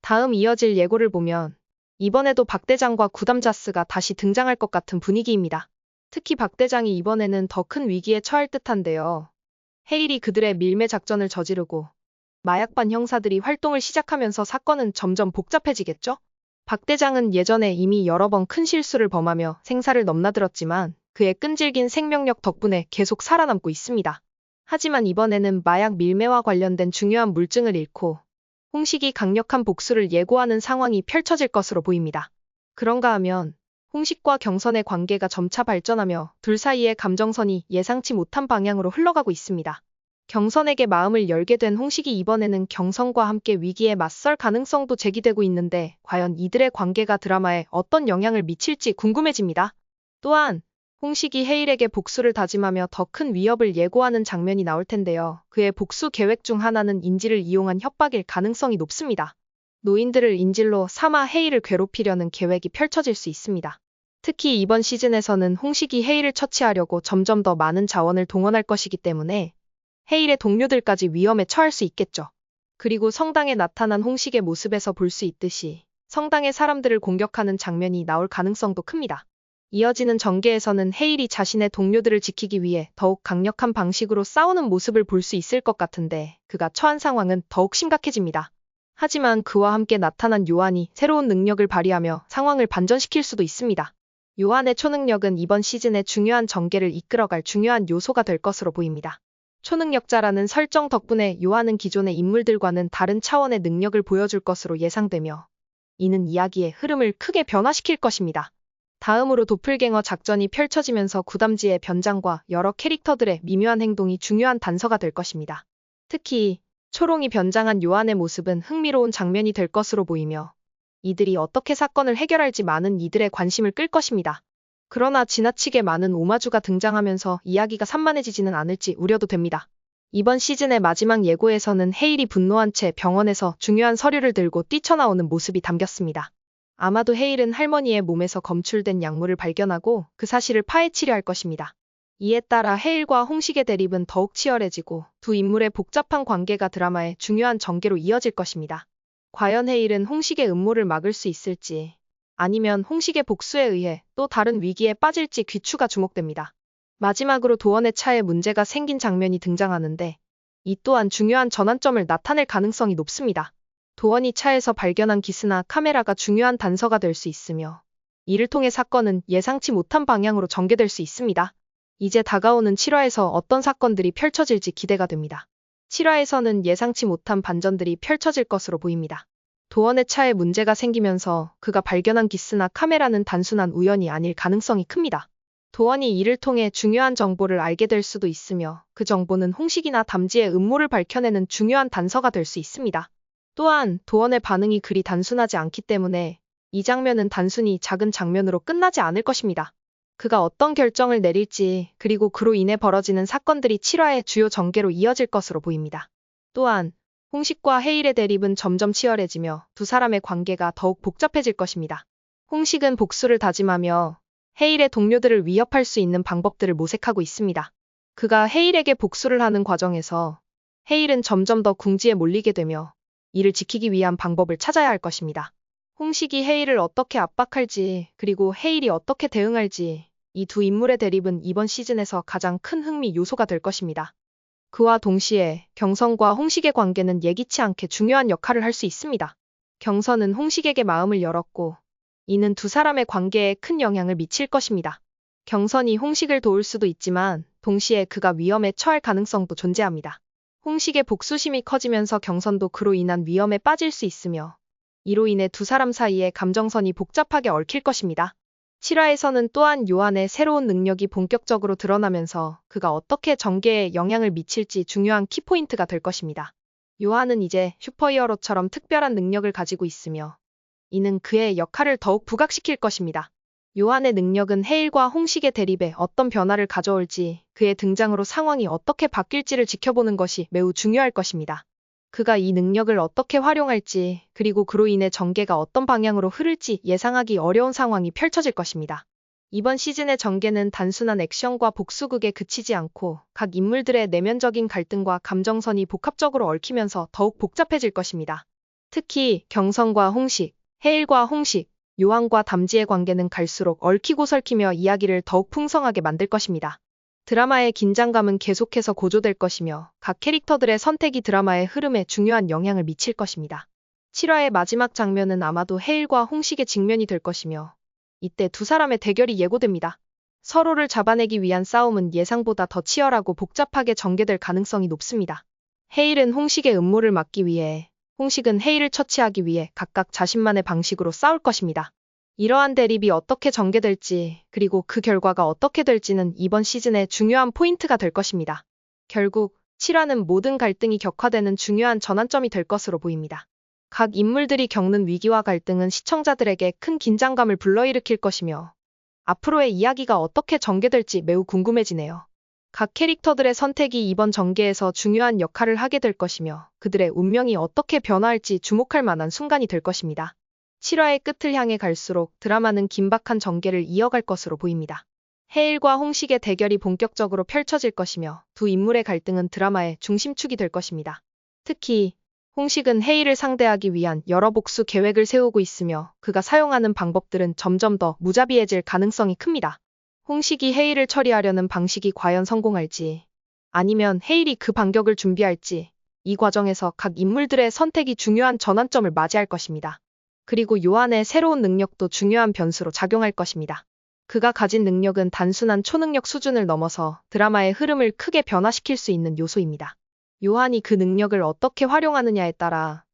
다음 이어질 예고를 보면 이번에도 박 대장과 구담자스가 다시 등장할 것 같은 분위기입니다. 특히 박 대장이 이번에는 더 큰 위기에 처할 듯한데요. 헤일이 그들의 밀매 작전을 저지르고 마약반 형사들이 활동을 시작하면서 사건은 점점 복잡해지겠죠? 박 대장은 예전에 이미 여러 번 큰 실수를 범하며 생사를 넘나들었지만 그의 끈질긴 생명력 덕분에 계속 살아남고 있습니다. 하지만 이번에는 마약 밀매와 관련된 중요한 물증을 잃고 홍식이 강력한 복수를 예고하는 상황이 펼쳐질 것으로 보입니다. 그런가 하면 홍식과 경선의 관계가 점차 발전하며 둘 사이의 감정선이 예상치 못한 방향으로 흘러가고 있습니다. 경선에게 마음을 열게 된 홍식이 이번에는 경선과 함께 위기에 맞설 가능성도 제기되고 있는데 과연 이들의 관계가 드라마에 어떤 영향을 미칠지 궁금해집니다. 또한 홍식이 헤일에게 복수를 다짐하며 더 큰 위협을 예고하는 장면이 나올 텐데요. 그의 복수 계획 중 하나는 인질을 이용한 협박일 가능성이 높습니다. 노인들을 인질로 삼아 헤일을 괴롭히려는 계획이 펼쳐질 수 있습니다. 특히 이번 시즌에서는 홍식이 헤일을 처치하려고 점점 더 많은 자원을 동원할 것이기 때문에 헤일의 동료들까지 위험에 처할 수 있겠죠. 그리고 성당에 나타난 홍식의 모습에서 볼 수 있듯이 성당의 사람들을 공격하는 장면이 나올 가능성도 큽니다. 이어지는 전개에서는 헤일이 자신의 동료들을 지키기 위해 더욱 강력한 방식으로 싸우는 모습을 볼 수 있을 것 같은데 그가 처한 상황은 더욱 심각해집니다. 하지만 그와 함께 나타난 요한이 새로운 능력을 발휘하며 상황을 반전시킬 수도 있습니다. 요한의 초능력은 이번 시즌의 중요한 전개를 이끌어갈 중요한 요소가 될 것으로 보입니다. 초능력자라는 설정 덕분에 요한은 기존의 인물들과는 다른 차원의 능력을 보여줄 것으로 예상되며 이는 이야기의 흐름을 크게 변화시킬 것입니다. 다음으로 도플갱어 작전이 펼쳐지면서 구담지의 변장과 여러 캐릭터들의 미묘한 행동이 중요한 단서가 될 것입니다. 특히 초롱이 변장한 요한의 모습은 흥미로운 장면이 될 것으로 보이며 이들이 어떻게 사건을 해결할지 많은 이들의 관심을 끌 것입니다. 그러나 지나치게 많은 오마주가 등장하면서 이야기가 산만해지지는 않을지 우려도 됩니다. 이번 시즌의 마지막 예고에서는 헤일이 분노한 채 병원에서 중요한 서류를 들고 뛰쳐나오는 모습이 담겼습니다. 아마도 헤일은 할머니의 몸에서 검출된 약물을 발견하고 그 사실을 파헤치려 할 것입니다. 이에 따라 헤일과 홍식의 대립은 더욱 치열해지고 두 인물의 복잡한 관계가 드라마의 중요한 전개로 이어질 것입니다. 과연 헤일은 홍식의 음모를 막을 수 있을지 아니면 홍식의 복수에 의해 또 다른 위기에 빠질지 귀추가 주목됩니다. 마지막으로 도원의 차에 문제가 생긴 장면이 등장하는데 이 또한 중요한 전환점을 나타낼 가능성이 높습니다. 도원이 차에서 발견한 기스나 카메라가 중요한 단서가 될 수 있으며 이를 통해 사건은 예상치 못한 방향으로 전개될 수 있습니다. 이제 다가오는 7화에서 어떤 사건들이 펼쳐질지 기대가 됩니다. 7화에서는 예상치 못한 반전들이 펼쳐질 것으로 보입니다. 도원의 차에 문제가 생기면서 그가 발견한 기스나 카메라는 단순한 우연이 아닐 가능성이 큽니다. 도원이 이를 통해 중요한 정보를 알게 될 수도 있으며 그 정보는 홍식이나 담지의 음모를 밝혀내는 중요한 단서가 될 수 있습니다. 또한 도원의 반응이 그리 단순하지 않기 때문에 이 장면은 단순히 작은 장면으로 끝나지 않을 것입니다. 그가 어떤 결정을 내릴지 그리고 그로 인해 벌어지는 사건들이 7화의 주요 전개로 이어질 것으로 보입니다. 또한 홍식과 헤일의 대립은 점점 치열해지며 두 사람의 관계가 더욱 복잡해질 것입니다. 홍식은 복수를 다짐하며 헤일의 동료들을 위협할 수 있는 방법들을 모색하고 있습니다. 그가 헤일에게 복수를 하는 과정에서 헤일은 점점 더 궁지에 몰리게 되며 이를 지키기 위한 방법을 찾아야 할 것입니다. 홍식이 헤일을 어떻게 압박할지 그리고 헤일이 어떻게 대응할지 이 두 인물의 대립은 이번 시즌에서 가장 큰 흥미 요소가 될 것입니다. 그와 동시에 경선과 홍식의 관계는 예기치 않게 중요한 역할을 할 수 있습니다. 경선은 홍식에게 마음을 열었고 이는 두 사람의 관계에 큰 영향을 미칠 것입니다. 경선이 홍식을 도울 수도 있지만 동시에 그가 위험에 처할 가능성도 존재합니다. 홍식의 복수심이 커지면서 경선도 그로 인한 위험에 빠질 수 있으며 이로 인해 두 사람 사이의 감정선이 복잡하게 얽힐 것입니다. 7화에서는 또한 요한의 새로운 능력이 본격적으로 드러나면서 그가 어떻게 전개에 영향을 미칠지 중요한 키포인트가 될 것입니다. 요한은 이제 슈퍼히어로처럼 특별한 능력을 가지고 있으며 이는 그의 역할을 더욱 부각시킬 것입니다. 요한의 능력은 헤일과 홍식의 대립에 어떤 변화를 가져올지 그의 등장으로 상황이 어떻게 바뀔지를 지켜보는 것이 매우 중요할 것입니다. 그가 이 능력을 어떻게 활용할지 그리고 그로 인해 전개가 어떤 방향으로 흐를지 예상하기 어려운 상황이 펼쳐질 것입니다. 이번 시즌의 전개는 단순한 액션과 복수극에 그치지 않고 각 인물들의 내면적인 갈등과 감정선이 복합적으로 얽히면서 더욱 복잡해질 것입니다. 특히 경선과 홍식, 해일과 홍식, 요한과 담지의 관계는 갈수록 얽히고 설키며 이야기를 더욱 풍성하게 만들 것입니다. 드라마의 긴장감은 계속해서 고조될 것이며 각 캐릭터들의 선택이 드라마의 흐름에 중요한 영향을 미칠 것입니다. 7화의 마지막 장면은 아마도 해일과 홍식의 직면이 될 것이며 이때 두 사람의 대결이 예고됩니다. 서로를 잡아내기 위한 싸움은 예상보다 더 치열하고 복잡하게 전개될 가능성이 높습니다. 해일은 홍식의 음모를 막기 위해, 홍식은 해일을 처치하기 위해 각각 자신만의 방식으로 싸울 것입니다. 이러한 대립이 어떻게 전개될지, 그리고 그 결과가 어떻게 될지는 이번 시즌의 중요한 포인트가 될 것입니다. 결국 7화는 모든 갈등이 격화되는 중요한 전환점이 될 것으로 보입니다. 각 인물들이 겪는 위기와 갈등은 시청자들에게 큰 긴장감을 불러일으킬 것이며 앞으로의 이야기가 어떻게 전개될지 매우 궁금해지네요. 각 캐릭터들의 선택이 이번 전개에서 중요한 역할을 하게 될 것이며 그들의 운명이 어떻게 변화할지 주목할 만한 순간이 될 것입니다. 7화의 끝을 향해 갈수록 드라마는 긴박한 전개를 이어갈 것으로 보입니다. 해일과 홍식의 대결이 본격적으로 펼쳐질 것이며 두 인물의 갈등은 드라마의 중심축이 될 것입니다. 특히 홍식은 해일을 상대하기 위한 여러 복수 계획을 세우고 있으며 그가 사용하는 방법들은 점점 더 무자비해질 가능성이 큽니다. 홍식이 해일을 처리하려는 방식이 과연 성공할지, 아니면 해일이 그 반격을 준비할지, 이 과정에서 각 인물들의 선택이 중요한 전환점을 맞이할 것입니다. 그리고 요한의 새로운 능력도 중요한 변수로 작용할 것입니다. 그가 가진 능력은 단순한 초능력 수준을 넘어서 드라마의 흐름을 크게 변화시킬 수 있는 요소입니다. 요한이 그 능력을 어떻게 활용하느냐에 따라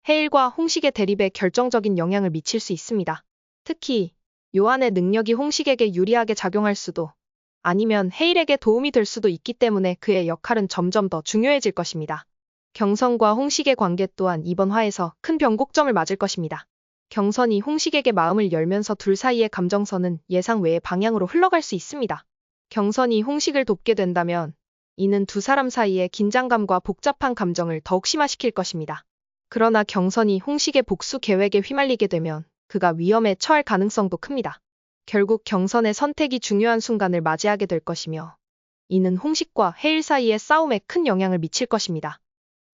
해일과 홍식의 대립에 결정적인 영향을 미칠 수 있습니다. 특히 요한의 능력이 홍식에게 유리하게 작용할 수도, 아니면 해일에게 도움이 될 수도 있기 때문에 그의 역할은 점점 더 중요해질 것입니다. 경선과 홍식의 관계 또한 이번 화에서 큰 변곡점을 맞을 것입니다. 경선이 홍식에게 마음을 열면서 둘 사이의 감정선은 예상 외의 방향으로 흘러갈 수 있습니다. 경선이 홍식을 돕게 된다면 이는 두 사람 사이의 긴장감과 복잡한 감정을 더욱 심화시킬 것입니다. 그러나 경선이 홍식의 복수 계획에 휘말리게 되면 그가 위험에 처할 가능성도 큽니다. 결국 경선의 선택이 중요한 순간을 맞이하게 될 것이며 이는 홍식과 해일 사이의 싸움에 큰 영향을 미칠 것입니다.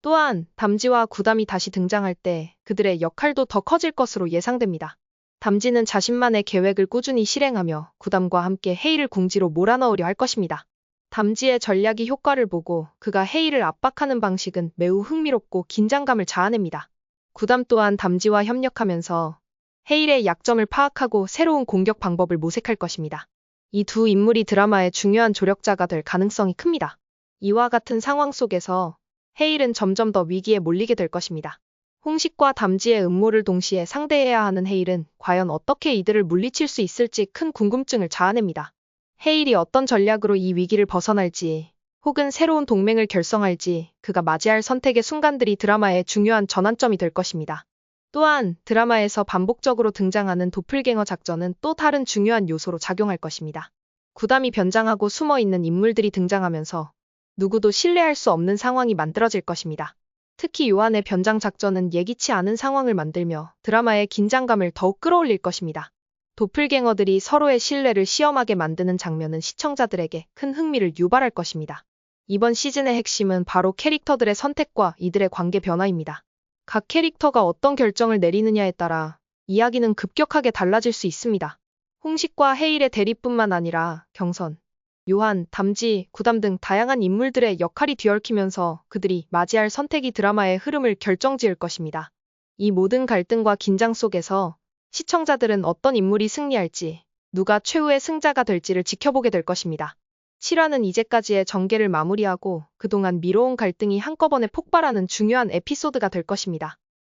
또한 담지와 구담이 다시 등장할 때 그들의 역할도 더 커질 것으로 예상됩니다. 담지는 자신만의 계획을 꾸준히 실행하며 구담과 함께 해일을 궁지로 몰아넣으려 할 것입니다. 담지의 전략이 효과를 보고 그가 해일을 압박하는 방식은 매우 흥미롭고 긴장감을 자아냅니다. 구담 또한 담지와 협력하면서 해일의 약점을 파악하고 새로운 공격 방법을 모색할 것입니다. 이 두 인물이 드라마의 중요한 조력자가 될 가능성이 큽니다. 이와 같은 상황 속에서 해일은 점점 더 위기에 몰리게 될 것입니다. 홍식과 담지의 음모를 동시에 상대해야 하는 해일은 과연 어떻게 이들을 물리칠 수 있을지 큰 궁금증을 자아냅니다. 해일이 어떤 전략으로 이 위기를 벗어날지, 혹은 새로운 동맹을 결성할지 그가 맞이할 선택의 순간들이 드라마의 중요한 전환점이 될 것입니다. 또한 드라마에서 반복적으로 등장하는 도플갱어 작전은 또 다른 중요한 요소로 작용할 것입니다. 구담이 변장하고 숨어있는 인물들이 등장하면서 누구도 신뢰할 수 없는 상황이 만들어질 것입니다. 특히 요한의 변장 작전은 예기치 않은 상황을 만들며 드라마의 긴장감을 더욱 끌어올릴 것입니다. 도플갱어들이 서로의 신뢰를 시험하게 만드는 장면은 시청자들에게 큰 흥미를 유발할 것입니다. 이번 시즌의 핵심은 바로 캐릭터들의 선택과 이들의 관계 변화입니다. 각 캐릭터가 어떤 결정을 내리느냐에 따라 이야기는 급격하게 달라질 수 있습니다. 홍식과 해일의 대립뿐만 아니라 경선, 요한, 담지, 구담 등 다양한 인물들의 역할이 뒤얽히면서 그들이 맞이할 선택이 드라마의 흐름을 결정지을 것입니다. 이 모든 갈등과 긴장 속에서 시청자들은 어떤 인물이 승리할지, 누가 최후의 승자가 될지를 지켜보게 될 것입니다. 7화는 이제까지의 전개를 마무리하고 그동안 미뤄온 갈등이 한꺼번에 폭발하는 중요한 에피소드가 될 것입니다.